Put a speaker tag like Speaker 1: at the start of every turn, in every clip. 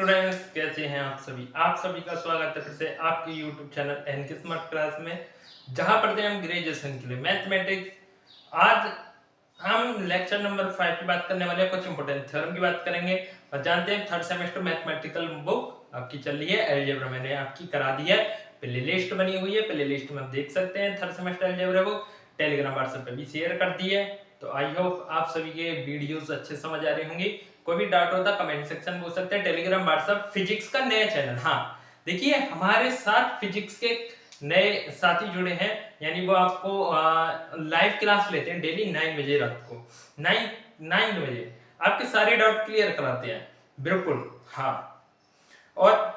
Speaker 1: Students, कैसे हैं आप सभी का स्वागत है फिर से आपके YouTube channel NK smart class में, जहां पढ़ते हैं हम ग्रेजुएशन के लिए मैथमेटिक्स। आज हम लेक्चर नंबर 5 की बात करने वाले हैं। कुछ इंपॉर्टेंट थ्योरम की बात करेंगे और जानते हैं थर्ड सेमेस्टर मैथमेटिकल बुक आपकी चल रही है। अलजेब्रा मैंने आपकी करा दी है, प्ले लिस्ट बनी हुई है, प्ले लिस्ट में आप देख सकते हैं। Third semester algebra book Telegram WhatsApp पे भी शेयर कर दी है। तो आई होप आप सभी के वीडियोस अच्छे समझ आ रही होंगी। कोई भी डाउट होता कमेंट सेक्शन में पूछ सकते हैं। टेलीग्राम व्हाट्सएप फिजिक्स का नया चैनल। हाँ देखिए, हमारे साथ फिजिक्स के नए साथी जुड़े हैं, यानी वो आपको लाइव क्लास लेते हैं डेली 9 बजे रात को 9 बजे आपके सारे डाउट क्लियर कराते हैं। बिल्कुल हाँ, और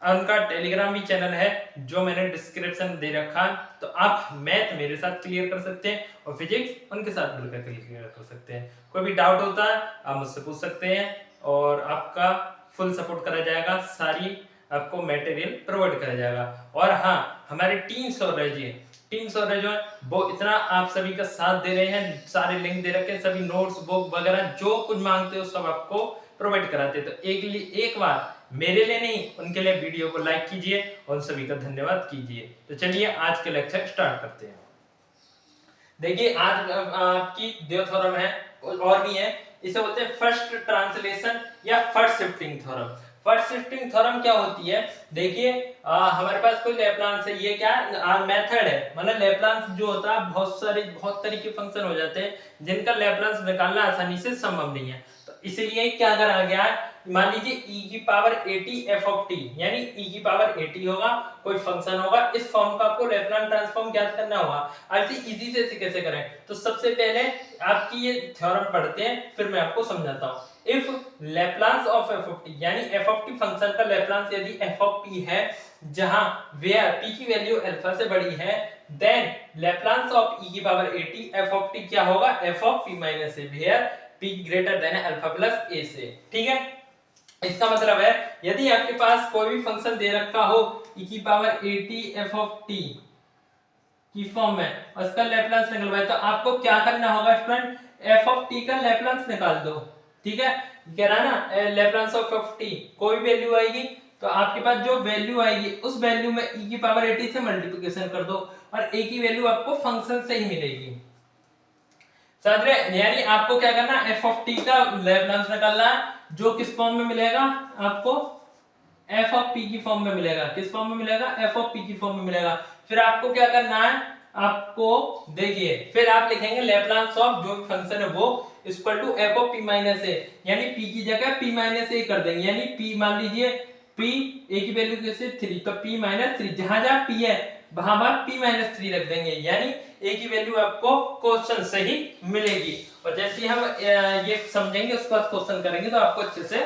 Speaker 1: उनका टेलीग्राम भी चैनल है जो मैंने डिस्क्रिप्शन दे रखा है। तो आप मैथ मेरे साथ क्लियर कर सकते हैं और फिजिक्स उनके साथ मिलकर क्लियर कर सकते हैं। कोई भी डाउट होता है आप मुझसे पूछ सकते हैं और आपका फुल सपोर्ट करा जाएगा। सारी आपको मटेरियल प्रोवाइड करा जाएगा। और हाँ, हमारे टीम सौरज जो है वो इतना आप सभी का साथ दे रहे हैं। सारे लिंक दे रखे हैं, सभी नोट्स बुक वगैरह जो कुछ मांगते हो सब आपको प्रोवाइड कराते हैं। तो एक बार मेरे लिए नहीं, उनके लिए वीडियो को लाइक कीजिए और सभी का धन्यवाद कीजिए। तो चलिए आज के लेक्चर स्टार्ट करते हैं। देखिए, आज आपकी दो थ्योरम है और भी है। इसे बोलते हैं फर्स्ट ट्रांसलेशन या first shifting theorem. First shifting theorem क्या होती है? देखिए, हमारे पास कोई लैप्लास है, ये क्या मेथड है, मतलब लैप्लास जो होता है बहुत तरह के फंक्शन हो जाते हैं जिनका लैप्लास निकालना आसानी से संभव नहीं है। तो इसलिए क्या करा गया है, मान लीजिए e की पावर 80 f ऑफ t, यानी e की पावर 80 होगा, कोई फंक्शन होगा, इस फॉर्म का आपको लैप्लास ट्रांसफॉर्म ज्ञात करना होगा। अब इजी से कैसे करें, तो सबसे पहले आपकी ये थ्योरम पढ़ते हैं, फिर मैं आपको समझाता हूं। If Laplace of f of t, यानी f ऑफ t फंक्शन का लैप्लास यदि f ऑफ p है, जहां वेयर p की वैल्यू अल्फा से बड़ी है, देन लैप्लास ऑफ e की पावर 80 f ऑफ t क्या होगा, f of p minus a, where p greater than alpha plus a से। ठीक है, इसका मतलब है यदि आपके पास कोई भी फंक्शन दे रखा हो e की पावर 80 f ऑफ t की फॉर्म में और उसका लैप्लास निकलवाए, तो आपको क्या करना होगा स्टूडेंट, f ऑफ t का लैप्लास निकाल दो। ठीक है, कह रहा है ना लैप्लास ऑफ f t, कोई वैल्यू आएगी तो आपके पास जो वैल्यू आएगी उस वैल्यू में e की पावर 80 से मल्टीप्लिकेशन कर दो और a की वैल्यू आपको फंक्शन से ही मिलेगी। समझ रहे? यानी आपको क्या करना है, f ऑफ t का लैप्लास निकालना है, जो किस फॉर्म में मिलेगा आपको, f ऑफ p की फॉर्म में मिलेगा। किस फॉर्म में मिलेगा, f ऑफ p की फॉर्म में मिलेगा। फिर आपको क्या करना है, आपको देखिए, फिर आप लिखेंगे लैप्लास ऑफ जो भी फंक्शन है वो equal to f of p minus a, यानी p की जगह p माइनस a कर देंगे। यानी p मान लीजिए p a की वैल्यू कैसे 3, तो p माइनस 3, जहां जहां p है वहां वहां p माइनस 3 रख देंगे, यानी a की वैल्यू आपको क्वेश्चन से ही मिलेगी। और जैसे हम ये समझेंगे उसके बाद क्वेश्चन करेंगे तो आपको अच्छे से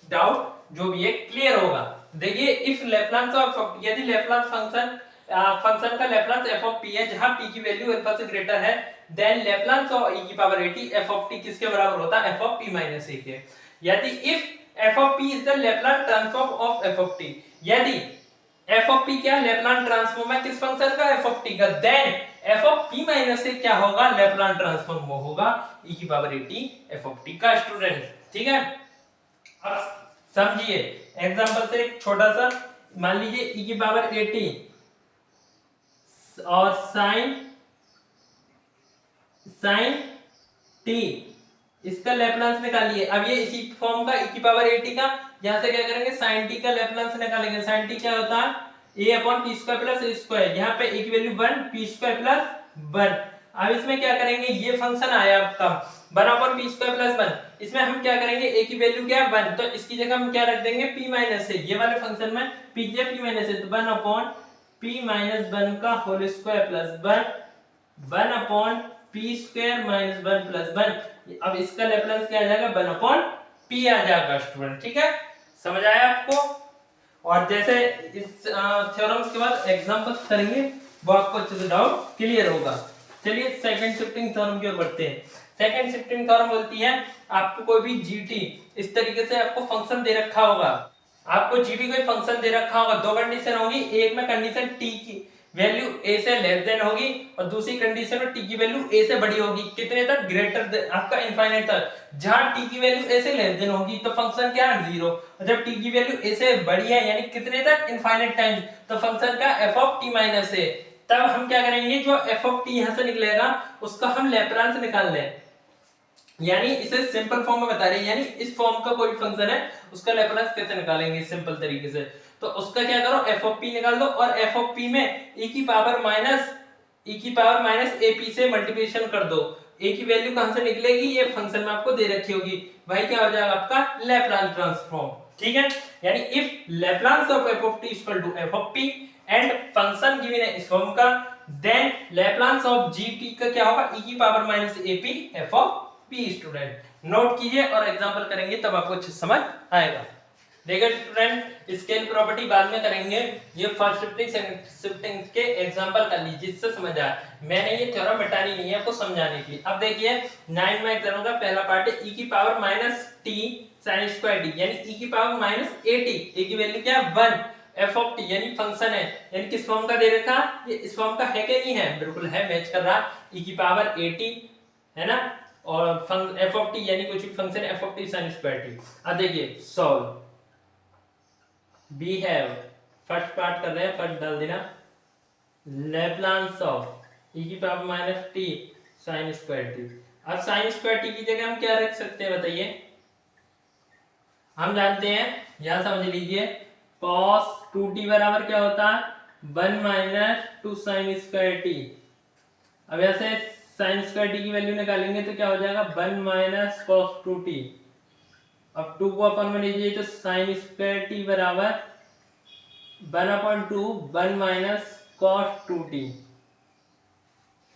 Speaker 1: डाउट जो भी है क्लियर होगा। देखिए, इफ लैप्लास ऑफ, यदि लैप्लास फंक्शन का लैप्लास f ऑफ p है जहां p की वैल्यू अल्फा से ग्रेटर है, देन लैप्लास ऑफ e की पावर 80 f ऑफ t किसके बराबर होता है, f of p minus a के। यदि if f of p is the Laplace transform of f of t, यदि f ऑफ p क्या लैप्लास ट्रांसफॉर्म है किस फंक्शन का, f ऑफ t का, then f of p minus a क्या होगा, लैप्लास ट्रांसफॉर्म वो होगा e की पावर 80 f ऑफ t का। स्टूडेंट ठीक है, अब समझिए एग्जांपल से एक छोटा सा, मान लीजिए e की पावर 80 और sin t, इसका लैप्लास निकालिए। अब ये इसी फॉर्म का e की पावर 80 का, यहां से क्या करेंगे sin t का लैप्लास निकालेंगे। sin t क्या होता है, a upon p square plus a square, यहाँ पे a की वैल्यू 1, p स्क्वायर प्लस 1। अब इसमें क्या करेंगे, ये फंक्शन आया आपका 1 अपॉन p स्क्वायर प्लस 1, इसमें हम क्या करेंगे, a की वैल्यू क्या है 1, तो इसकी जगह हम क्या रख देंगे p माइनस a। ये वाले फंक्शन में p की जगह p माइनस a, तो 1 अपॉन p माइनस 1 का whole square plus 1 upon p square minus 1 plus 1। अब इसका लैप्लास क्या आ जाएगा, 1 अपॉन p आ जाएगा। स्टूडेंट ठीक है, समझ आया आपको? और जैसे इस थ्योरम्स के बाद एग्जांपल्स करेंगे वो आपको अच्छे से डाउट क्लियर होगा। चलिए सेकंड शिफ्टिंग थ्योरम की ओर बढ़ते हैं। सेकंड शिफ्टिंग थ्योरम बोलती है आपको कोई भी जीटी इस तरीके से आपको फंक्शन दे रखा होगा, आपको जीटी कोई फंक्शन दे रखा होगा, दो कंडीशन होगी। एक में कंडीशन टी की वैल्यू a से लेस देन होगी और दूसरी कंडीशन में t की वैल्यू a से बड़ी होगी। कितने तक? ग्रेटर देन आपका इनफाइनाइट तक। जहां t की वैल्यू a से लेस देन होगी तो फंक्शन क्या है? 0। और जब t की वैल्यू a से बड़ी है यानी कितने तक? इनफाइनाइट टाइम, तो फंक्शन का f of t minus a। तब हम क्या करेंगे, जो f ऑफ t यहां से निकलेगा उसका हम लैप्लास निकाल लें, यानी इसे सिंपल फॉर्म में बता रहे हैं, यानी इस फॉर्म का कोई फंक्शन है उसका लैप्लास कैसे निकालेंगे सिंपल तरीके से। तो उसका क्या करो, f ऑफ p निकाल दो और f ऑफ p में e की पावर माइनस ap से मल्टीप्लिकेशन कर दो। a की वैल्यू कहां से निकलेगी? ये फंक्शन में आपको दे रखी होगी भाई, क्या हो जाएगा आपका लैप्लास ट्रांसफॉर्म। ठीक है, यानी if Laplace of f of t equal to f of p and function given है इस फॉर्म का, देन लैप्लास ऑफ gt का क्या होगा? e की power minus ap f of p। Student note कीजिए और एग्जांपल करेंगे तब आपको अच्छे समझ आएगा। देखिए स्टूडेंट, स्केल प्रॉपर्टी बाद में करेंगे, ये फर्स्ट शिफ्टिंग सेकंड शिफ्टिंग के एग्जांपल कर लीजिए जिससे समझ आए। मैंने ये थ्योरम मिटानी नहीं है, आपको समझाने की। अब देखिए 9 में करूंगा, पहला पार्ट है e की power minus t sin square t, यानी e की पावर माइनस at, a की वैल्यू क्या है? 1, f ऑफ t यानी फंक्शन है, यानी किस फॉर्म का दे रखा? ये इस फॉर्म का है कि नहीं है? बिल्कुल है, मैच कर रहा। e की पावर at है ना, और f ऑफ t यानी कुछ भी function f of t sin square t। अब देखिए solve, we have, first part कर रहे हैं, फर्स्ट डाल देना, लैप्लास ऑफ e की power minus t sin square t। अब sin स्क्वायर t की जगह हम क्या रख सकते हैं बताइए? हम जानते हैं, यहां समझ लीजिए, cos 2t बराबर क्या होता है? 1 माइनस 2 sin स्क्वायर t। अब ऐसे sin स्क्वायर t की वैल्यू निकालेंगे तो क्या हो जाएगा? 1 माइनस cos 2t। अब 2 को अपन में लीजिए तो sin स्क्वायर t बराबर 1/2 1 माइनस cos 2t।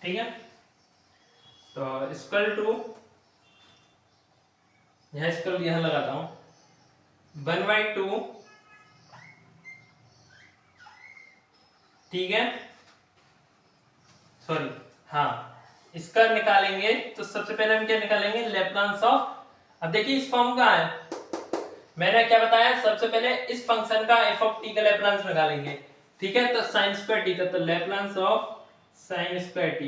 Speaker 1: ठीक है, तो इक्वल टू, यहां इक्वल यहां लगाता हूं, 1/2, ठीक है, सॉरी, हाँ, इसका निकालेंगे तो सबसे पहले हम क्या निकालेंगे? लैप्लास ऑफ, अब देखिए इस फॉर्म का है, मैंने क्या बताया? सबसे पहले इस फंक्शन का f ऑफ t का लैप्लास निकालेंगे। ठीक है, तो sin स्क्वायर t का, तो Laplace of sin square t,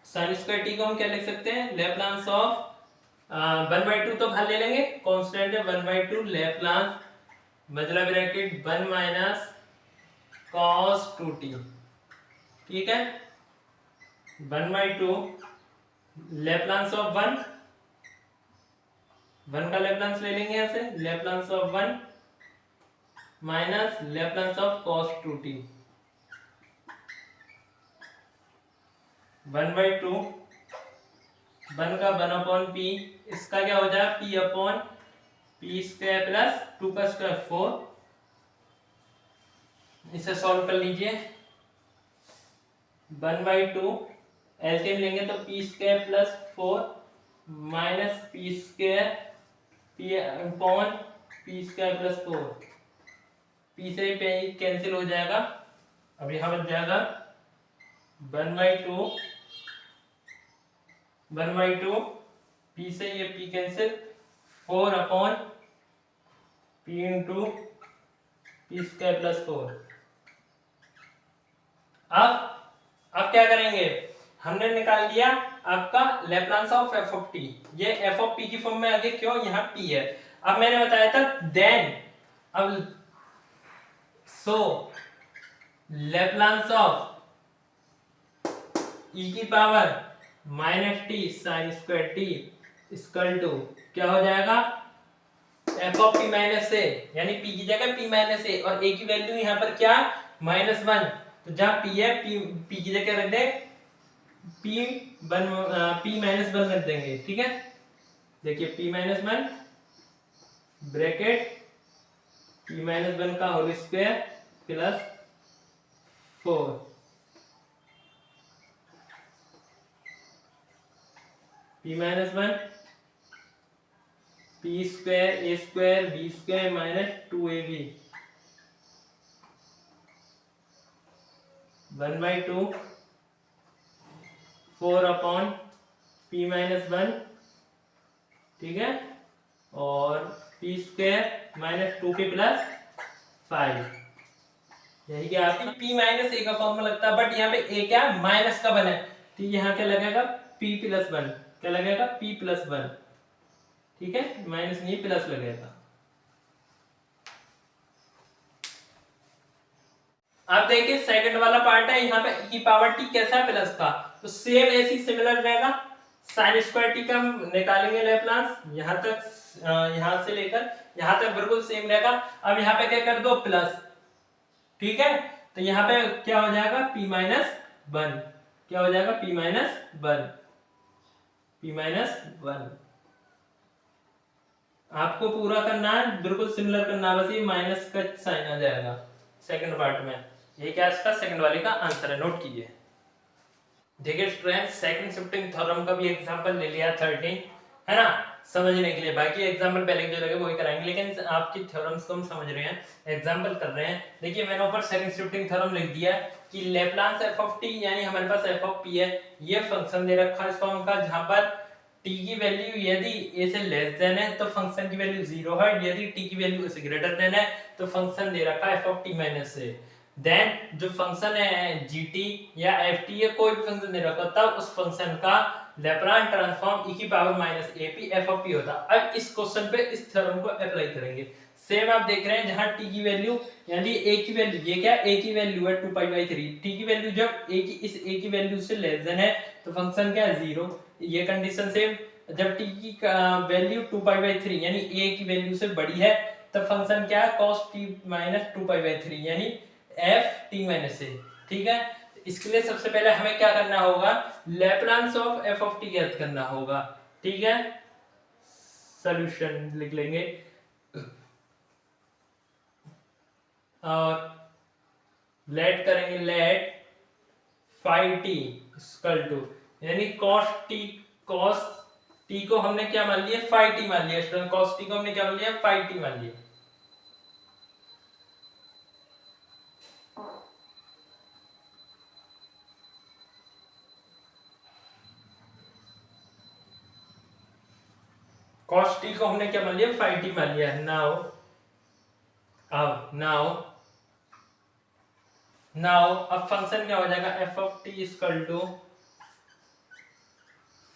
Speaker 1: sin square t को हम क्या लिख सकते हैं? लैप्लास ऑफ 1/2 तो बाहर ले लेंगे, कांस्टेंट है 1/2 लैप्लास मतलब ब्रैकेट 1 माइनस cos 2t। ठीक है, 1/2 लैप्लास ऑफ 1 का लैप्लास ले लेंगे, यहां से Laplace of 1 minus Laplace of cos 2t। 1/2 1 का 1/p, इसका क्या हो जाएगा? p/p स्क्वायर प्लस 2 का स्क्वायर 4। इसे सॉल्व कर लीजिए, 1/2 एलसीएम लेंगे तो p square plus 4 minus p square p square plus 4, p से p कैंसिल हो जाएगा। अब यहां बच जाएगा 1/2 p से ये p cancel, 4/p into p square plus 4। अब क्या करेंगे? हमने निकाल लिया आपका Laplace of f of t, ये f ऑफ p की फॉर्म में आगे क्यों? यहाँ p है। अब मैंने बताया था देन, अब सो लैप्लास ऑफ e की power minus t sin square t equal to क्या हो जाएगा? f of p minus a, यानी p की जगह p माइनस a और a की वैल्यू यहाँ पर क्या? -1, तो जहां p है p की जगह रख दे p माइनस 1 रख देंगे। ठीक है, देखिए p minus 1 bracket p minus 1 का whole square plus 4, p minus 1 p square a square b square minus 2ab 1/2 4/p minus 1, ठीक है, और p square minus 2p plus 5, यही क्या आपका p माइनस a का फॉर्मूला लगता है, बट यहाँ पे a क्या है माइनस का 1 है, तो यहाँ क्या लगेगा p प्लस 1, क्या लगेगा p प्लस 1, ठीक है, माइनस नहीं प्लस लगेगा। आप देखिए सेकंड वाला पार्ट है, यहाँ पे e की पावर t कैसा है प्लस का, तो सेम ऐसी सिमिलर रहेगा, साइन स्क्वायर t का हम निकालेंगे लेप्लास, यहाँ तक यहाँ से लेकर यहाँ तक बिल्कुल सेम रहेगा। अब यहाँ पे क्या कर दो प्लस, ठीक है, तो यहाँ पे क्या हो जाएगा p माइनस 1, क्या हो जाएगा p माइनस 1, p माइनस 1। आपको पूरा करना है, बिल्कुल सिमिलर करना है, बस ये माइनस का साइन आ जाएगा सेकंड पार्ट में। ये क्या इसका सेकंड वाले का आंसर है, नोट कीजिए। देखिए स्टूडेंट सेकंड शिफ्टिंग थ्योरम का भी एग्जांपल ले लिया 13, है ना, समझने के लिए। बाकी एग्जांपल पहले जो लगे वही कराएंगे, लेकिन आपकी थ्योरम्स को हम समझ रहे हैं, एग्जांपल कर रहे हैं। देखिए मैंने ऊपर सेकंड शिफ्टिंग थ्योरम लिख दिया कि लैप्लास एफ ऑफ टी यानी हमारे पास एफ ऑफ पी है, ये फंक्शन दे रखा है इस फॉर्म का, जहां पर t की वैल्यू यदि a से लेस देन है तो फंक्शन की वैल्यू 0 है, यदि t की वैल्यू a से ग्रेटर देन है तो फंक्शन दे रखा है f ऑफ t माइनस से। देन जो फंक्शन है gt या ft या कोई भी फंक्शन दे रखा तब उस फंक्शन का लैप्लास ट्रांसफॉर्म e की power minus ap f of p होता। अब इस क्वेश्चन पे इस थ्योरम को अप्लाई करेंगे। सेम आप देख रहे हैं जहां t की वैल्यू यानी a की वैल्यू, ये क्या a की वैल्यू है 2π/3, t की वैल्यू जब a की इस a की वैल्यू से लेस देन है तो फंक्शन क्या है 0, ये कंडीशन सेम। जब t की वैल्यू 2π/3 यानी a की वैल्यू से बड़ी है तब फंक्शन क्या है cos t माइनस 2π/3 यानी f t माइनस a, ठीक है। इसके लिए सबसे पहले हमें क्या करना होगा, Laplace of f of t ज्ञात करना होगा, ठीक है। सॉल्यूशन लिख लेंगे और लेट करेंगे, let phi t equal to यानी cos t को हमने क्या मान लिया फाइ t मान लिया स्टूडेंट, cos t को हमने क्या मान लिया फाइ t मान लिया। cos t को हमने क्या मान लिया फाइ t मान लिया। नाउ अब फंक्शन क्या हो जाएगा f of t equal to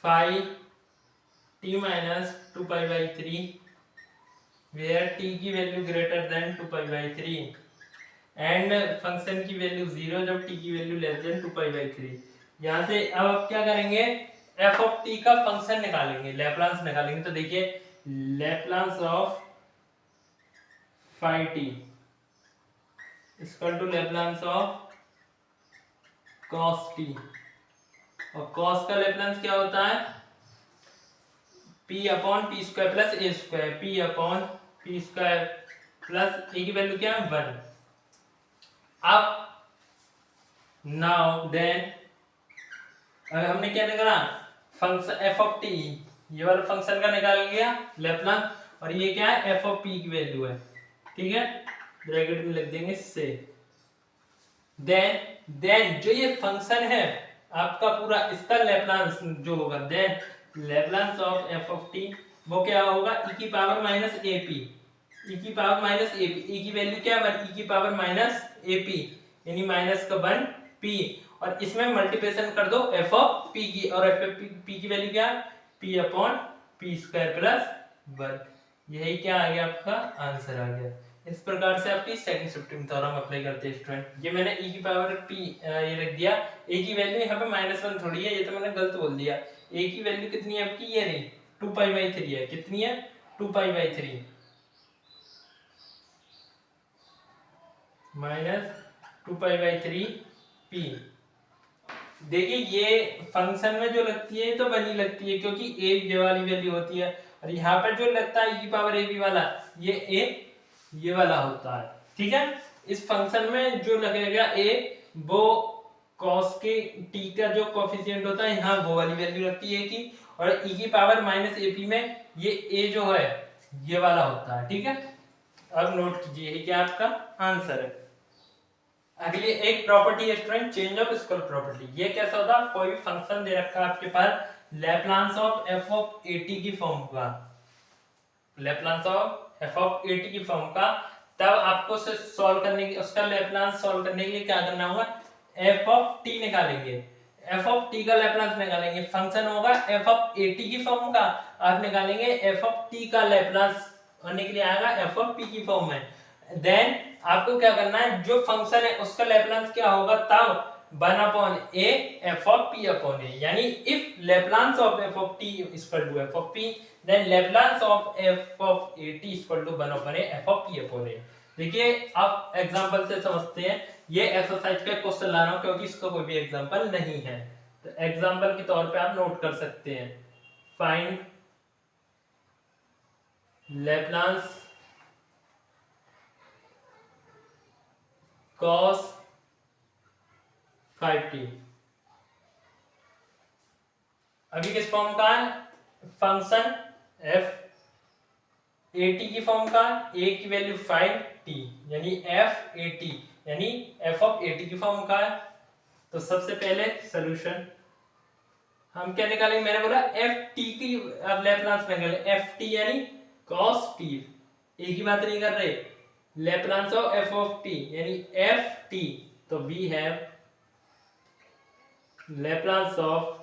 Speaker 1: phi t minus 2π/3 where t की value greater than 2π/3 and function की वैल्यू 0 जब t की वैल्यू लेस देन 2π/3। यहाँ से अब आप क्या करेंगे f ऑफ t का फंक्शन निकालेंगे, लैप्लास निकालेंगे। तो देखिए Laplace of phi t equal to Laplace of cos t, और cos का लैप्लास क्या होता है p upon p square plus a square, p upon p square plus a की वैल्यू क्या है 1। अब नाउ देन हमने क्या निकाला फंक्शन f ऑफ t, ये वाला फंक्शन का निकाल लिया लैप्लास, और ये क्या है f ऑफ p की वैल्यू है, ठीक है, ब्रैकेट में लिख देंगे से। देन जो ये फंक्शन है आपका पूरा इसका लैप्लास जो होगा, then Laplace of f of t वो क्या होगा e की पावर माइनस ap, e की पावर माइनस ap, e की वैल्यू क्या है e की पावर माइनस ap यानी माइनस का 1 p, और इसमें मल्टीप्लिकेशन कर दो f ऑफ p की, और f ऑफ p की वैल्यू क्या है p upon p square plus 1। यही क्या आ गया आपका आंसर आ गया। इस प्रकार से आपकी सेकंड शिफ्टिंग थ्योरम अप्लाई करते हैं स्टूडेंट। ये मैंने e की पावर p ये रख दिया, a की वैल्यू यहाँ पे -1 थोड़ी है, ये तो मैंने गलत बोल दिया। a की वैल्यू कितनी है आपकी, ये नहीं 2π/3 है, कितनी है 2π/3 माइनस 2π/3 p। देखिए ये फंक्शन में जो लगती है तो बनी लगती है क्योंकि a ये वाली वैल्यू होती है, और यहाँ पर जो लगता है e की पावर ab वाला ये a ये वाला होता है, ठीक है। इस फंक्शन में जो लगेगा a वो cos के t का जो कोफिशिएंट होता है यहाँ वो वाली वैल्यू लगती है की, और e की पावर माइनस ap में ये a जो है ये वाला होता है, ठीक है। अब नोट कीजिए ये क्या आपका आंसर है। अगली एक प्रॉपर्टी है student change of scale property. ये कैसा होता है, कोई भी फंक्शन दे रखा है आपके पास Laplace of f of at की फॉर्म का, Laplace of f of at की फॉर्म का, तब आपको उसे सॉल्व करने की, उसका लैप्लास सॉल्व करने के लिए क्या करना होगा, एफ ऑफ टी निकालेंगे, एफ ऑफ टी का लैप्लास निकालेंगे, फंक्शन होगा एफ ऑफ ए टी की फॉर्म का, आप निकालेंगे एफ ऑफ टी का लैप्लास होने के लिए आएगा एफ ऑफ पी की फॉर्म में। देन आपको क्या करना है, जो फंक्शन है उसका लैप्लास क्या होगा, तब 1 upon A F of P upon A, यानी if Laplace of F of T equal to F of P, then Laplace of F of A T equal to 1 upon A F of P upon A. देखिए आप example से समझते हैं, ये exercise का question ला रहा हूं क्योंकि इसका कोई भी एग्जांपल नहीं है, तो एग्जांपल के तौर पे आप नोट कर सकते हैं। फाइंड लैप्लास cos 5t, अभी किस फॉर्म का है, फंक्शन एफ ए टी की फॉर्म का, ए की वैल्यू 5t यानी एफ ए टी यानी एफ ऑफ ए टी की फॉर्म का है। तो सबसे पहले सॉल्यूशन हम क्या निकालेंगे, मैंने बोला एफ टी की अब लैप्लास निकालें, एफ टी यानी cos t, एक ही बात नहीं कर रहे, Laplace of F of t यानी एफ टी, तो we have Laplace of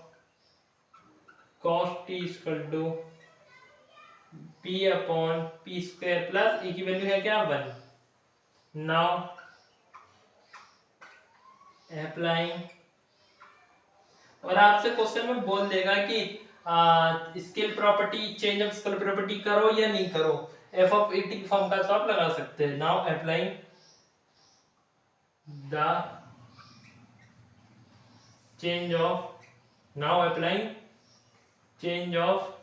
Speaker 1: cos t equal to p upon p square plus e की वैल्यू है क्या 1। नाउ अप्लाइंग, और आपसे क्वेश्चन में बोल देगा कि scale property, change of scale property करो या नहीं करो, f of A t form का तो आप लगा सकते हैं। Now applying the change of, now applying change of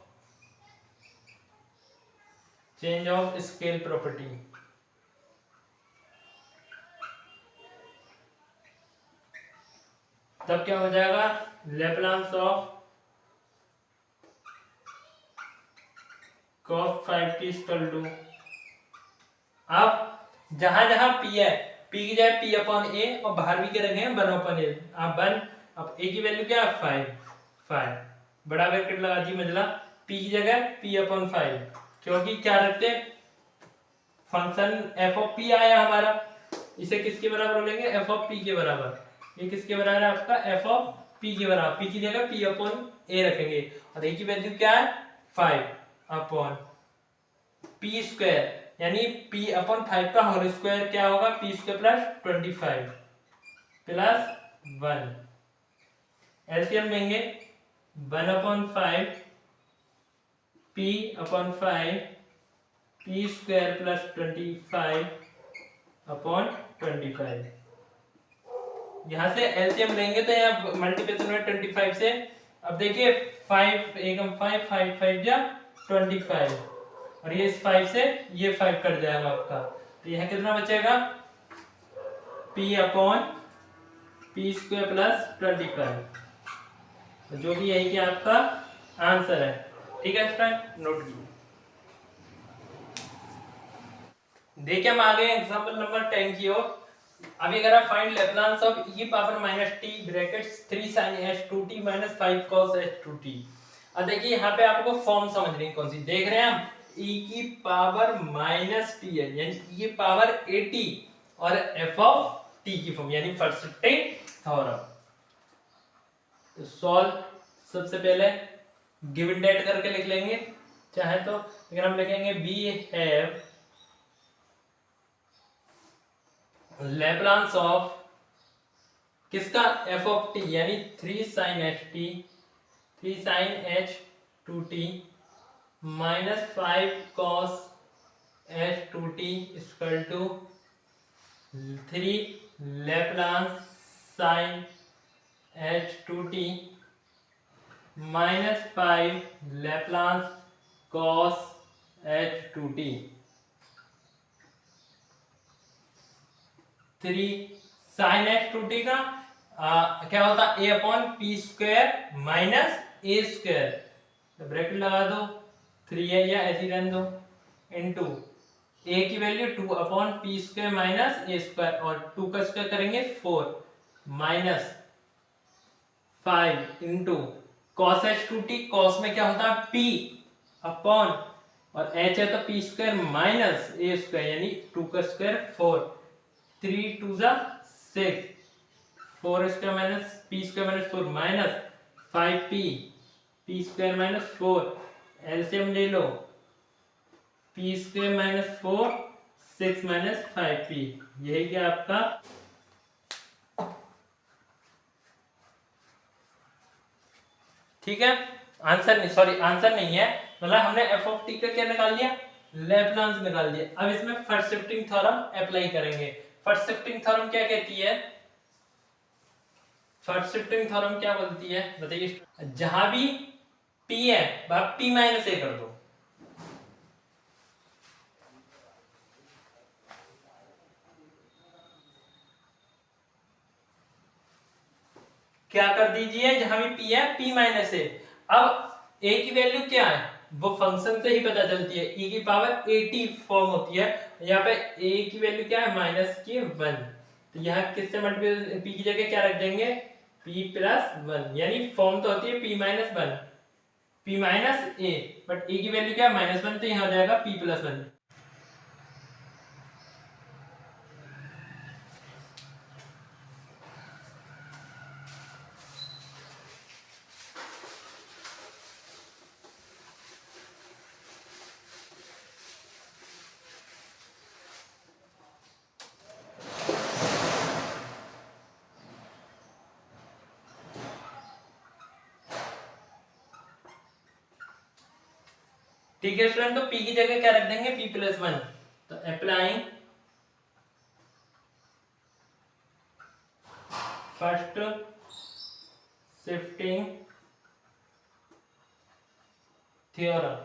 Speaker 1: scale property, तब क्या हो जाएगा, Laplace of cos 5t equal to, अब जहां जहां p है, p की जगह p अपॉन a और बाहर भी क्या रखेंगे 1 अपॉन a, आप 1, अब a की वैल्यू क्या है 5, बड़ा ब्रैकेट लगा दी मजला, p की जगह p अपॉन 5, क्योंकि क्या रखते फंक्शन f ऑफ p आया हमारा, इसे किसके बराबर बोलेंगे, f ऑफ p के बराबर, ये किसके बराबर है आपका f ऑफ p के बराबर, p की जगह p अपॉन a रखेंगे और a की वैल्यू क्या है 5 अपॉन पी स्क्वायर यानी p अपॉन 5 का होल स्क्वायर क्या होगा, p square plus 25 plus 1, LCM लेंगे 1 upon 5 p upon 5 p square plus 25 upon 25, यहां से एलसीएम लेंगे तो यहाँ मल्टीप्लिकेशन में 25 से, अब देखिए 5 एकम 5 5 5 जा 25 और ये इस 5 से ये 5 कट जाएगा आपका, तो यह कितना बचेगा p upon p square plus 25, जो कि यही कि आपका आंसर है। ठीक है स्टूडेंट, नोट कीजिए। देखिए हम आ गए एग्जांपल नंबर 10 की ओर। अभी अगर आप find Laplace of e power minus t brackets 3 sin h2t minus 5 cos h2t, अब देखिए यहाँ पे आपको फॉर्म समझनी है कौन सी, देख रहे हैं हम e की पावर माइनस t है यानी e पावर at और f ऑफ t की फॉर्म यानी फर्स्ट थ्योरम। तो सॉल्व, सबसे पहले गिवन डेट करके लिख लेंगे चाहे तो, लेकिन हम लिखेंगे वी हैव लैप्लास ऑफ किसका, f ऑफ t यानी 3 sin h2t minus 5 cos h2t equal to 3 Laplace sin h2t minus 5 Laplace cos h2t, 3 sin h2t का क्या होता है a upon P square minus A square, तो ब्रैकेट लगा दो 3 है या ऐसे रहने दो, इनटू a की value 2 upon P square minus A square और 2 का स्क्वायर करेंगे 4 minus 5 into cos h2t, cos में क्या होता है p अपॉन और h है तो p square minus a square यानी 2 का स्क्वायर 4, 3 2 जा 6, 4 square minus p square minus 4 minus 5p, p square minus 4, LCM ले लो, p square minus 4, 6 minus 5p, यही क्या आपका ठीक है आंसर नहीं, सॉरी आंसर नहीं है, मतलब हमने एफ ऑफ टी का क्या निकाल लिया, लैप्लास निकाल लिया। अब इसमें फर्स्ट शिफ्टिंग थ्योरम अप्लाई करेंगे। फर्स्ट शिफ्टिंग थ्योरम क्या कहती है, फर्स्ट शिफ्टिंग थ्योरम क्या बोलती है बताइए, जहां भी p है वहां p माइनस a कर दो, क्या कर दीजिए, जहां भी p है p माइनस a। अब a की वैल्यू क्या है वो फंक्शन से ही पता चलती है, e की पावर 80 फॉर्म होती है, यहाँ पे a की वैल्यू क्या है माइनस की 1, तो यहाँ किससे मल्टीप्लाई, p की जगह क्या रख देंगे p प्लस 1, यानी फॉर्म तो होती है p minus 1, p minus a, but a की वैल्यू क्या है माइनस 1, तो यहाँ हो जाएगा p प्लस 1। ठीक है स्टूडेंट, तो p की जगह क्या रख देंगे p प्लस 1, तो applying first shifting theorem,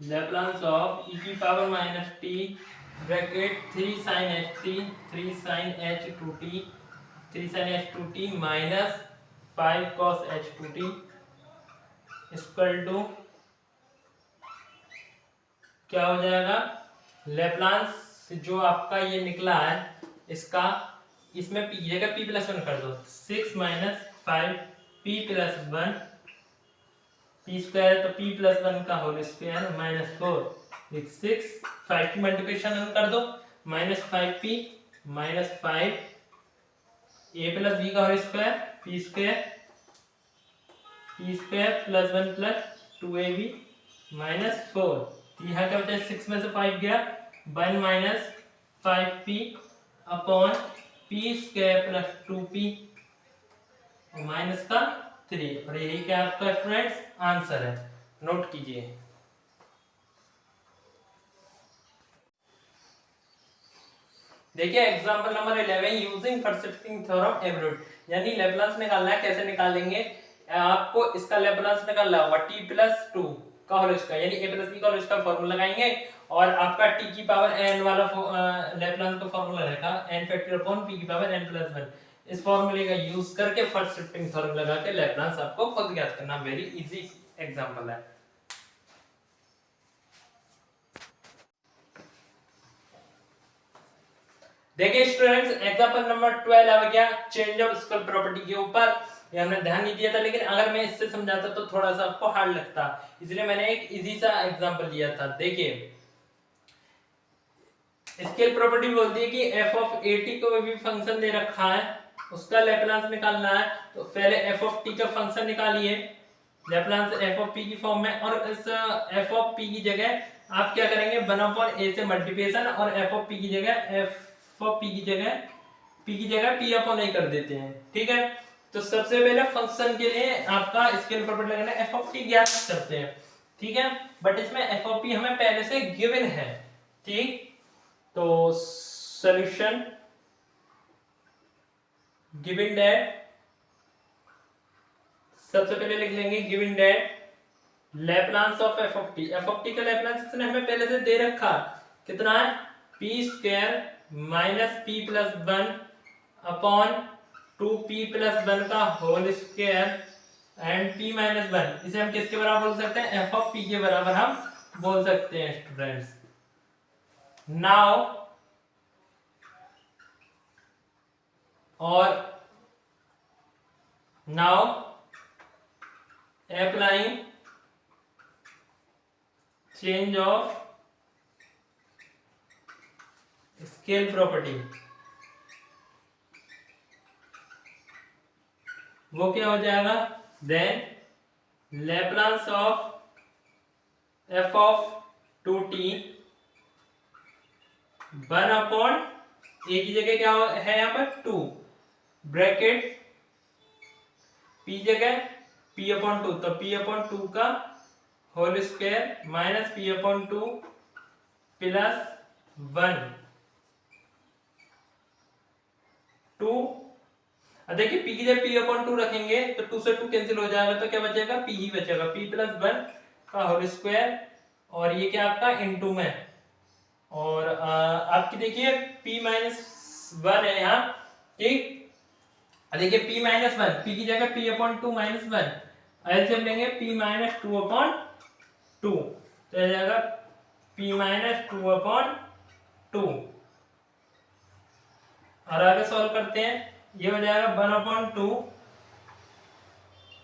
Speaker 1: Laplace of e की power minus t bracket 3 sin ht 3 sin h2t 3 sin h2t minus 5 cos h2t equal to क्या हो जाएगा, लेप्लास जो आपका ये निकला है इसका, इसमें p की जगह p प्लस 1 कर दो, 6 minus 5 p plus 1, p square तो p प्लस 1 का होल स्क्वायर माइनस 4, 6 5 की मल्टीप्लिकेशन कर दो, minus 5p minus 5 a plus b का whole square p square plus 1 plus 2ab minus 4, यहाँ क्या बचा है 6 में से 5 गया 1 minus 5p upon p square plus 2p minus का 3, और यही क्या आपका स्टूडेंट्स आंसर है, नोट कीजिए। देखिए example number 11, using first shifting theorem Everett, यानी लैप्लास निकालना है, कैसे निकालेंगे, आपको इसका लैप्लास निकालना होगा t प्लस 2 का होल स्क्वायर यानी a प्लस b का होल स्क्वायर फार्मूला लगाएंगे, और आपका t की पावर n वाला लैप्लास का फार्मूला रहेगा n फैक्टर अपॉन p की पावर n प्लस 1, इस फार्मूले का यूज करके फर्स्ट शिफ्टिंग थ्योरम लगा के लैप्लास आपको खुद ज्ञात करना, वेरी इजी एग्जांपल है। देखिए स्टूडेंट्स एग्जांपल नंबर 12 आ गया चेंज ऑफ स्केल प्रॉपर्टी के ऊपर, ये हमने ध्यान नहीं दिया था, लेकिन अगर मैं इससे समझाता तो थोड़ा सा आपको हार्ड लगता, इसलिए मैंने एक इजी सा एग्जांपल लिया था। देखिए स्केल प्रॉपर्टी बोलती है कि f ऑफ at को भी फंक्शन दे रखा है, उसका लैप्लास निकालना है, तो पहले f ऑफ t का फंक्शन निकालिए, लैप्लास f ऑफ p की फॉर्म में, और इस f ऑफ p की जगह आप क्या करेंगे 1/a से मल्टीप्लिकेशन, और f ऑफ p की जगह f ऑफ p की जगह p अपॉन a कर देते हैं, ठीक है। तो सबसे पहले फंक्शन के लिए आपका स्केल प्रॉपर्टी लगाना है, f ऑफ t ज्ञात करते हैं, ठीक है, बट इसमें f ऑफ p हमें पहले से गिवन है, ठीक। तो सॉल्यूशन गिवन दैट, सबसे पहले लिख लेंगे given that Laplace of f of t का लैप्लास इसने हमें पहले से दे रखा, कितना है p square minus p plus 1 upon 2p plus 1 का whole square and p minus 1, इसे हम किसके बराबर बोल सकते हैं, f ऑफ p के बराबर हम बोल सकते हैं स्टूडेंट्स। नाउ और now applying change of scale property, वो क्या हो जाएगा, then Laplace of F of 2t 1 एक ही जगह क्या है यहाँ पर 2 ब्रैकेट p जगह p/2, तो p/2 का whole square minus p/2 plus 1 2। देखिए p की जगह p/2 रखेंगे तो 2 से 2 कैंसिल हो जाएगा, तो क्या बचेगा p ही बचेगा, p + 1 का होल स्क्वायर, और ये क्या आपका इनटू में, और आपकी देखिए p - 1 है यहाँ, ठीक। देखिए p - 1, p की जगह p/2 - 1, एलसीएम लेंगे p - 2/2, तो आ जाएगा p - 2/2, और आगे सॉल्व करते हैं, ये हो जाएगा 1/2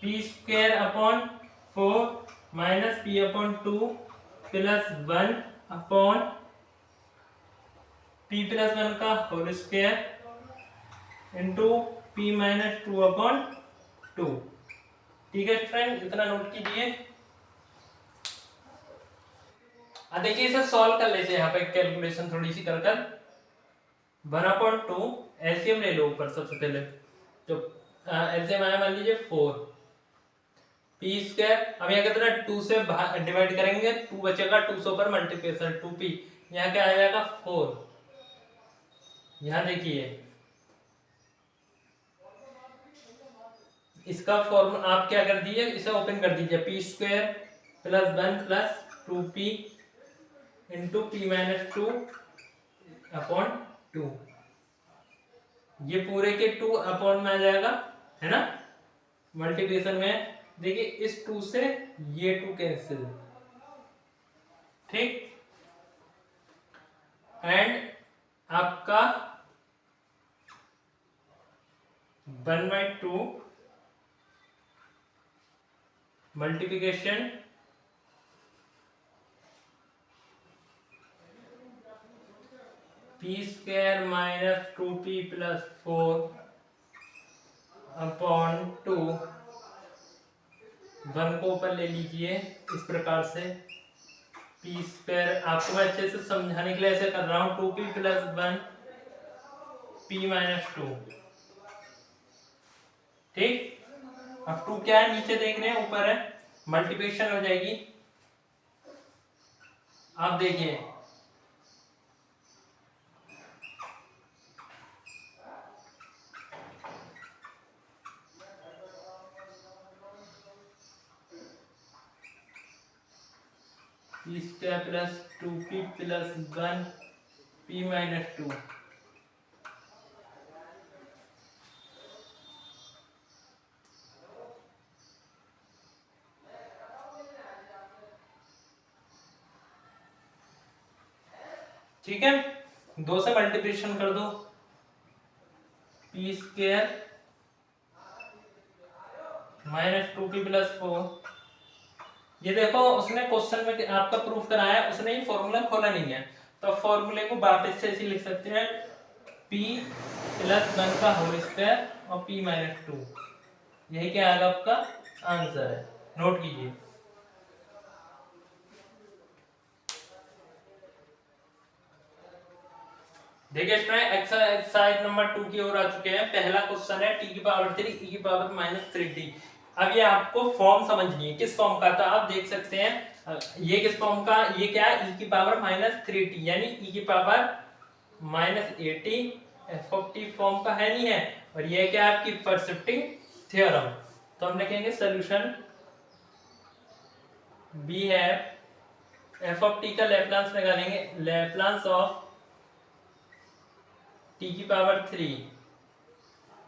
Speaker 1: p²/4 minus p/2 plus 1 upon p + 1 का होल स्क्वायर इंटू p - 2/2। ठीक है फ्रेंड, इतना नोट कीजिए। अब देखिए इसे सॉल्व कर लेते हैं, यहाँ पे कैलकुलेशन थोड़ी सी कर 1/2 एलसीएम ले लो ऊपर सबसे पहले, तो एलसीएम आया मान लीजिए 4 p², अब यहाँ कितना 2 से डिवाइड करेंगे 2 बचेगा, 200 पर मल्टीप्लिकेशन 2p, यहाँ क्या आ जाएगा 4। यहाँ देखिए इसका फॉर्मूला आप क्या कर दीजिए, इसे ओपन कर दीजिए, p² + 1 + 2p इंटू p - 2/2, ये पूरे के 2 अपॉन में आ जाएगा, है ना, मल्टीप्लिकेशन में। देखिए इस 2 से ये 2 कैंसिल, ठीक, एंड आपका 1/2 मल्टीप्लिकेशन p² - 2p + 4/2, 1 को ऊपर ले लीजिए इस प्रकार से, p², आपको मैं अच्छे से समझाने के लिए ऐसे कर रहा हूं, 2p + 1 p - 2, ठीक। अब 2 क्या है, नीचे देख रहे हैं, ऊपर है, मल्टीप्लिकेशन हो जाएगी। आप देखिए p² + 2p + 1 p - 2, ठीक है, 2 से मल्टीप्लिकेशन कर दो, p² - 2p + 4, ये देखो उसने क्वेश्चन में आपका प्रूफ कराया, उसने ही फॉर्मूला खोला नहीं है, तो फॉर्मूले को वापस से ऐसे लिख सकते हैं, p + 1 का होल स्क्वायर और p - 2, यही क्या आएगा आपका आंसर है, नोट कीजिए। देखिए इसमें एक्सरसाइज नंबर 2 की ओर आ चुके हैं। पहला क्वेश्चन है t⁻3 e⁻−3t। अब ये आपको फॉर्म समझनी है, किस फॉर्म का था आप देख सकते हैं, ये किस फॉर्म का, ये क्या है e⁻−3t यानी e⁻−80 f(t) फॉर्म का है, नहीं है, और ये क्या है आपकी फर्स्ट शिफ्टिंग थ्योरम। तो हम लिखेंगे सॉल्यूशन बी है, f(t) का लैप्लास निकालेंगे, लैप्लास ऑफ t⁻3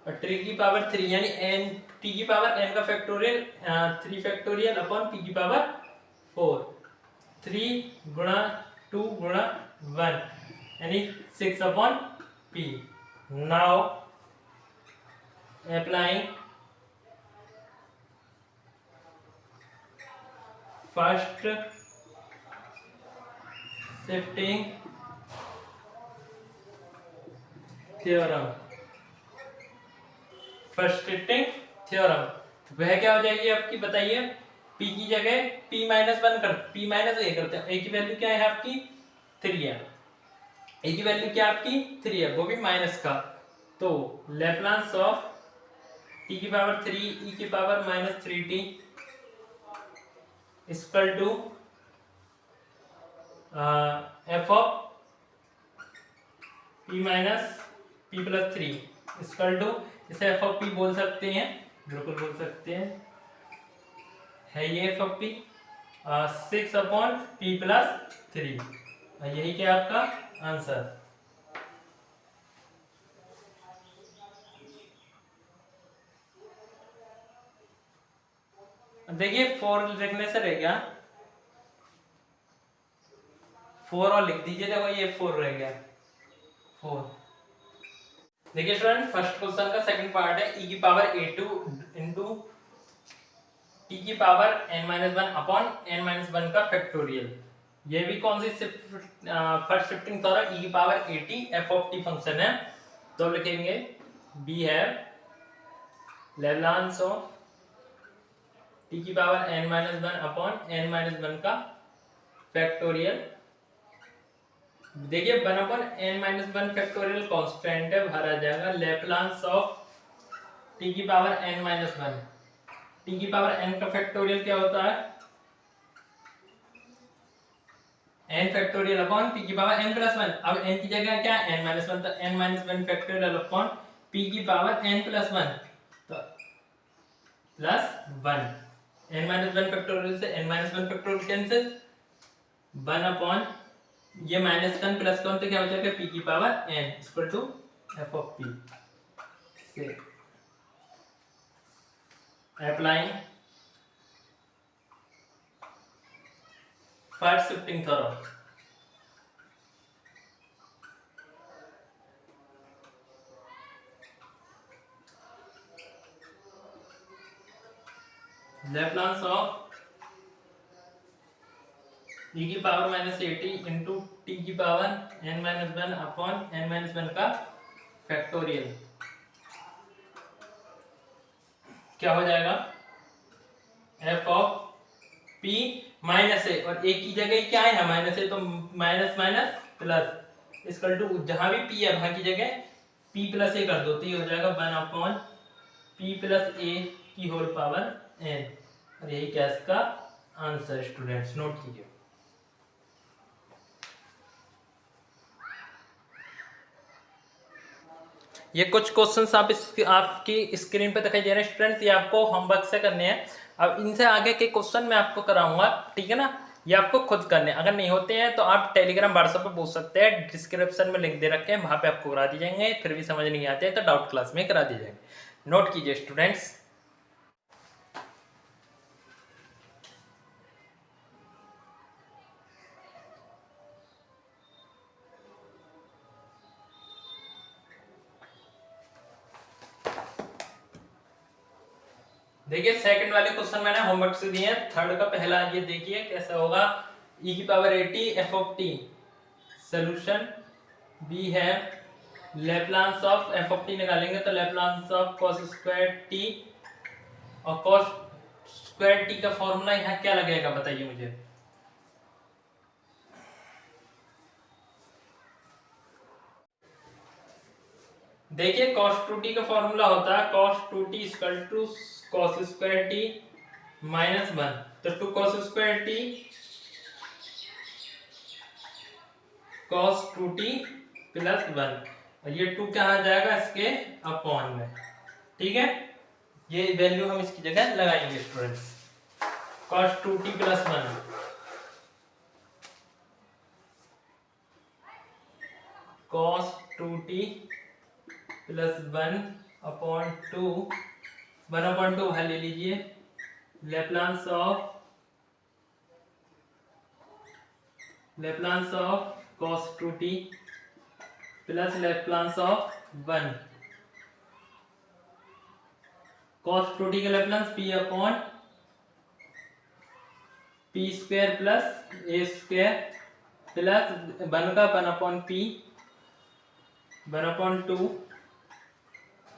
Speaker 1: और t⁻3 यानी n t⁻n का फैक्टोरियल 3 फैक्टोरियल अपॉन p⁻4, 3 गुणा 2 गुणा 1 यानी 6/p। Now applying first shifting theorem, first shifting theorem, वह क्या हो जाएगी आपकी, बताइए। p की जगह p माइनस वन कर, p माइनस ए करते हैं, a की वैल्यू क्या है आपकी 3 है, a की वैल्यू क्या आपकी 3 है, वो भी माइनस का, तो लैप्लास ऑफ t की पावर 3 e की power minus 3t equal to f of p minus p plus 3 equal to, इसे एफ ऑफ पी बोल सकते हैं, बिल्कुल बोल सकते हैं, है ये f of p 6 upon p plus 3, यही क्या आपका आंसर। देखिए 4 लिखने से रह गया, 4 और लिख दीजिए, देखो ये 4 रह गया 4। देखिए स्टूडेंट, फर्स्ट क्वेश्चन का सेकंड पार्ट है e की पावर a2 इंटू टी की पावर n-1 अपॉन n-1 का फैक्टोरियल, ये भी कौन सी फर्स्ट शिफ्टिंग थ्योरम, e की power at f of t function है, तो लिखेंगे b है लैप्लास ऑफ t की पावर n-1 अपॉन n-1 का फैक्टोरियल। देखिए 1 अपॉन n-1 फैक्टोरियल कांस्टेंट है, बाहर आ जाएगा, लैप्लास ऑफ t की पावर n-1, t की पावर n का फैक्टोरियल क्या होता है, n फैक्टोरियल अपॉन p की पावर n प्लस 1, अब n की जगह क्या है n-1, तो n-1 फैक्टोरियल अपॉन p की पावर n प्लस 1, तो प्लस 1, n-1 फैक्टोरियल से n-1 फैक्टोरियल कैंसिल, 1 अपॉन ये -1 प्लस 1, तो क्या हो जाएगा p की power n equal to f of p से applying first shifting theorem, Laplace of e की पावर -80 इंटू टी की पावर n-1 अपॉन n-1 का फैक्टोरियल, क्या हो जाएगा f of p minus a, और a की जगह क्या है माइनस ए, तो minus minus plus equal to, जहां भी p है वहां की जगह p प्लस ए कर दो, तो ये हो जाएगा 1 अपॉन p प्लस ए की होल पावर n, और यही क्या इसका आंसर स्टूडेंट्स, नोट कीजिए। ये कुछ क्वेश्चंस आपकी स्क्रीन पे दिखाई दे रहे हैं स्टूडेंट्स, ये आपको होमवर्क से करने हैं, अब इनसे आगे के क्वेश्चन मैं आपको कराऊंगा, ठीक है ना, ये आपको खुद करने, अगर नहीं होते हैं तो आप टेलीग्राम व्हाट्सएप पे पूछ सकते हैं, डिस्क्रिप्शन में लिंक दे रखे हैं, वहां पे आपको करा दी जाएंगे, फिर भी समझ नहीं आते हैं तो डाउट क्लास में करा दी जाएंगे, नोट कीजिए स्टूडेंट्स। देखिए सेकंड वाले क्वेश्चन मैंने होमवर्क से दिए हैं, थर्ड का पहला ये देखिए कैसा होगा, e की power 80 f of t, solution b है Laplace of f of t निकालेंगे, तो Laplace of cos square t, और cos स्क्वायर t का फॉर्मूला यहाँ क्या लगेगा बताइए मुझे, देखिए cos 2t का फॉर्मूला होता है cos 2t equal to cos square t minus 1, तो 2 cos square t cos 2t plus 1, और ये 2 कहाँ आ जाएगा इसके अपॉन में, ठीक है, ये वैल्यू हम इसकी जगह लगाएंगे students, cos 2t plus 1, cos 2t plus 1 upon 2, 1 upon 2 बाहर ले लीजिए, Laplace of cos 2t plus Laplace of 1 cos 2t का Laplace p upon p square plus a square plus 1 का 1 upon p 1 upon 2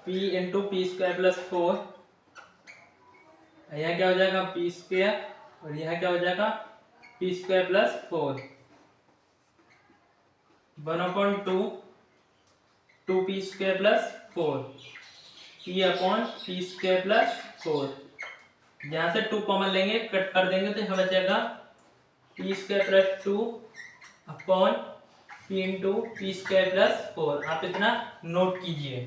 Speaker 1: p into P square plus 4, यहाँ क्या हो जाएगा p square और यहाँ क्या हो जाएगा p square plus 4, 1 upon 2 P square plus 4 p upon P square plus 4। यहाँ से 2 कॉमन लेंगे, कट कर देंगे तो यहाँ बचेगा P square plus 2 upon P into P square plus 4। आप इतना नोट कीजिए।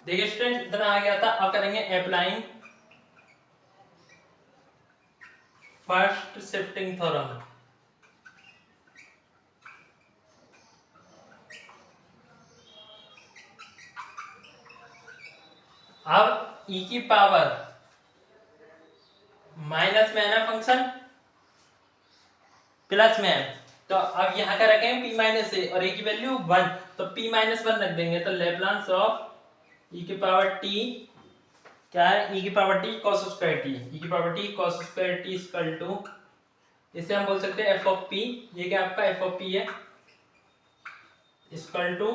Speaker 1: देखिए स्टूडेंट इतना आ गया था। अब करेंगे अप्लाइंग फर्स्ट शिफ्टिंग थ्योरम। अब e की पावर माइनस में है ना फंक्शन, प्लस में है, तो अब यहाँ का रखेंगे p माइनस ए और a की वैल्यू 1, तो p माइनस 1 रख देंगे। तो लैप्लास ऑफ e की पावर t क्या है, e की power t cos square t, e की power t cos square t equal to, इसे हम बोल सकते हैं f ऑफ p, ये क्या आपका f ऑफ p है, equal to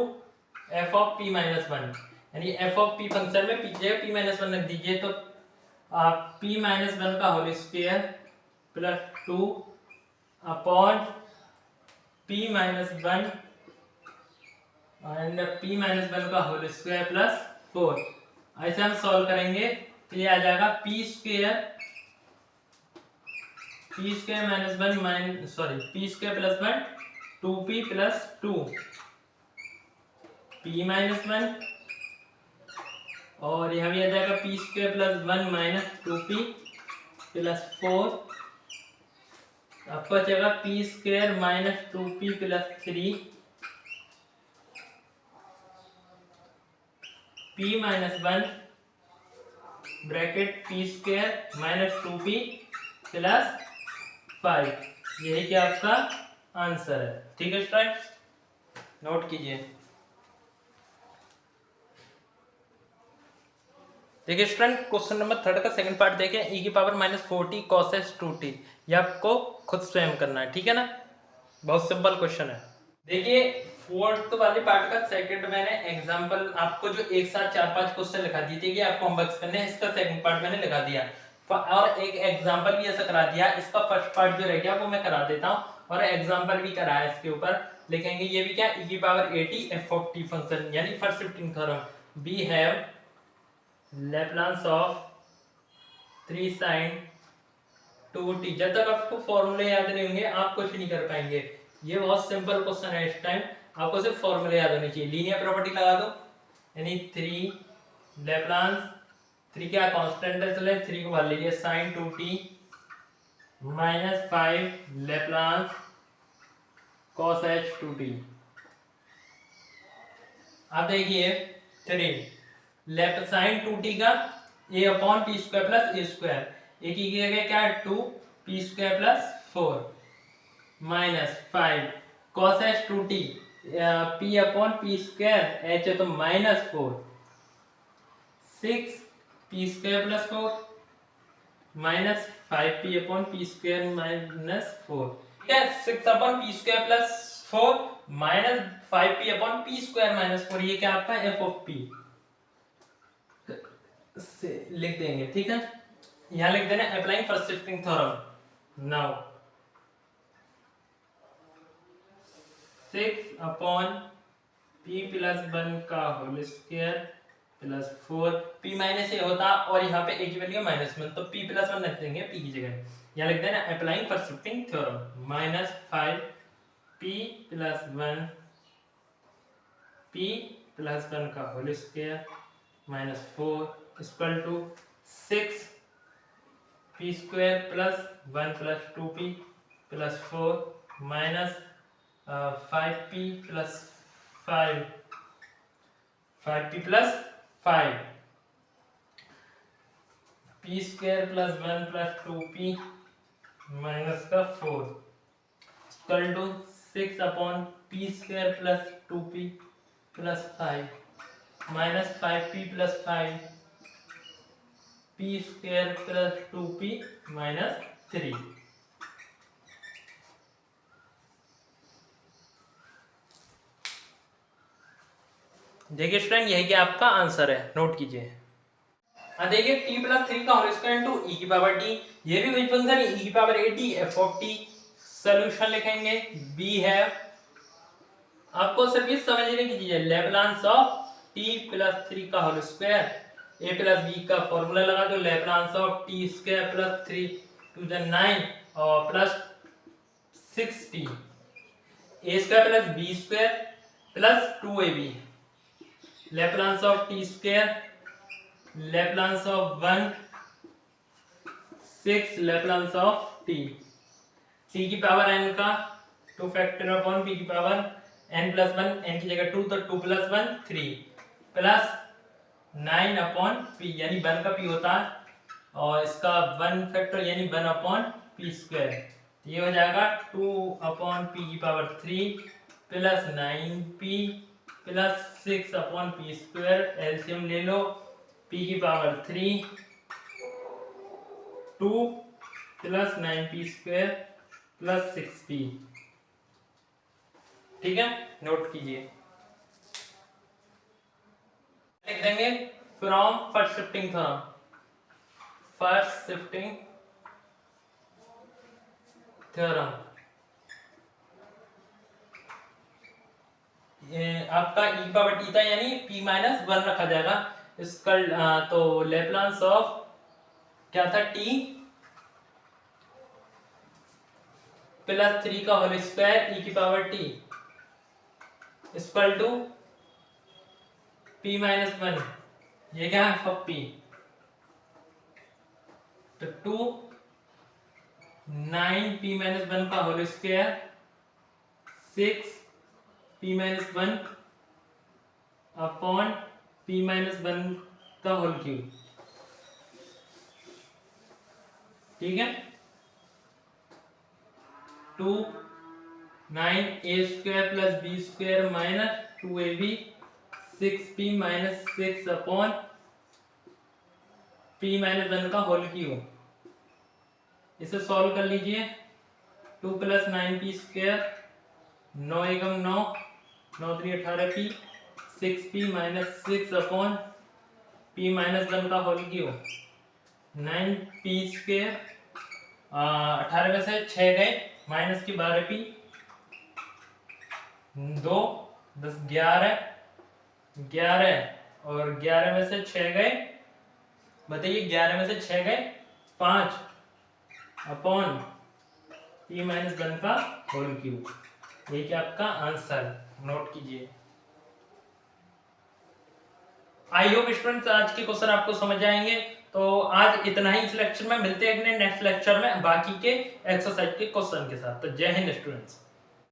Speaker 1: f of p minus 1, यानी f ऑफ p फंक्शन में पीछे p माइनस 1 रख दीजिए। तो आप p माइनस 1 का whole square plus 2 upon p minus 1 and p minus 1 का होल स्क्वायर प्लस 4। ऐसे हम सॉल्व करेंगे तो ये आ जाएगा p square minus 1 p square plus 1 2p plus 2 p minus 1, और यहाँ भी आ जाएगा p square plus 1 minus 2p plus 4। आपको बचेगा p square minus 2p plus 3 p minus 1 bracket p square minus 2p plus 5। यही क्या आपका आंसर है। ठीक है स्टूडेंट्स, नोट कीजिए। देखिए स्टूडेंट क्वेश्चन नंबर 3 का सेकंड पार्ट देखें, e की power minus 4t cos 2t, ये आपको खुद स्वयं करना है। ठीक है ना, बहुत सिंपल क्वेश्चन है। देखिए फोर्थ वाले पार्ट का सेकंड मैंने एग्जांपल आपको जो एक साथ 4-5 क्वेश्चन लिखा दिए थे कि आपको होमवर्क करने हैं, इसका सेकंड पार्ट मैंने लगा दिया और एक एग्जांपल भी ऐसा करा दिया। इसका फर्स्ट पार्ट जो रह गया वो मैं करा देता हूं और एग्जांपल भी कराया इसके ऊपर लिखेंगे। ये भी क्या, e की power 80 f of t function, यानी first shifting theorem. We have Laplace of 3 sin 2t। जब तक आपको फॉर्मूले याद नहीं होंगे आप कुछ नहीं कर पाएंगे। ये बहुत सिंपल क्वेश्चन है, इस टाइम आपको सिर्फ फॉर्मूले याद होने चाहिए। लीनियर प्रॉपर्टी लगा दो, यानी 3 लैप्लास 3 क्या कांस्टेंट है, चले 3 को मान लीजिए sin 2t minus 5 Laplace cos h 2t। अब देखिए 3 लेफ्ट sin 2t का a upon p square plus a square, एक ही जगह क्या है 2 p square plus 4 minus 5 cos h 2t p upon p square h है तो minus 4 6 p square plus 4 minus 5p upon p square minus 4। ठीक है, 6 upon p square plus 4 minus 5p upon p square minus 4, ये क्या आपका f of p से लिख देंगे। ठीक है, यहां लिख देना applying first shifting theorem. Now 6 upon p plus 1 का whole square plus 4, p minus A होता और यहाँ पे a की वैल्यू माइनस 1, तो p प्लस 1 रख देंगे p की जगह। यहाँ लिख देना applying first shifting theorem minus 5p plus 1 p plus 1 का whole square minus 4 equal to 6 p square plus 1 plus 2p plus 4 minus 5p plus 5p plus 5 p square plus 1 plus 2p minus का 4 equal to 6 upon p square plus 2p plus 5 minus 5p plus 5p square plus 2p minus 3। देखिए student यही कि आपका answer है, note कीजिए। देखिए t plus 3 का whole square into e की पावर t, ये भी वही फंक्शन है e की power at f of t। Solution लिखेंगे b है, आपको सिर्फ ये समझने की चीज है, लैप्लास ऑफ t प्लस 3 का whole square, a plus b का फॉर्मूला लगा दो, Laplace of t square plus 3 to the 9 और plus 6t, a square plus b square plus 2ab, Laplace of t square, Laplace of 1 6, Laplace of t, c की power n का 2 factor upon p की power n plus 1, n की जगह 2 तो 2 plus 1 3 plus 9 upon p, यानी 1 का p होता है और इसका 1 फैक्टर यानी 1 अपॉन p स्क्वायर, ये हो जाएगा 2 अपॉन p की power 3 plus 9p plus 6 upon p square. LCM ले लो, p की power 3 2 plus 9p square plus 6p। ठीक है, नोट कीजिए। लिख देंगे from first shifting theorem, first shifting theorem, आपका e पावर t था यानी p माइनस 1 रखा जाएगा इसका, तो लैप्लास ऑफ क्या था t प्लस 3 का होल स्क्वायर e की power t equal to p minus 1, ये क्या है p, तो 2 9p माइनस 1 का whole square 6p minus 1 upon p minus 1 का होल क्यूब। ठीक है, 2 9a square plus b square minus 2ab 6p minus 6 upon p minus 1 का होल क्यूब। इसे सॉल्व कर लीजिए, 2 प्लस 9p स्क्वायर 9 एकम 9 9 3 18p 6p minus 6 upon p minus 1 का whole cube, 9p square 18 में से 6 गए माइनस की 12p 2 10 11 11 और 11 में से 6 गए, बताइए 11 में से 6 गए 5 अपॉन p माइनस 1 का होल क्यूब। ये क्या आपका आंसर, नोट कीजिए। आई होप स्टूडेंट्स आज के क्वेश्चन आपको समझ आएंगे। तो आज इतना ही इस लेक्चर में, मिलते हैं अपने नेक्स्ट लेक्चर में बाकी के एक्सरसाइज के क्वेश्चन के साथ। तो जय हिंद स्टूडेंट्स।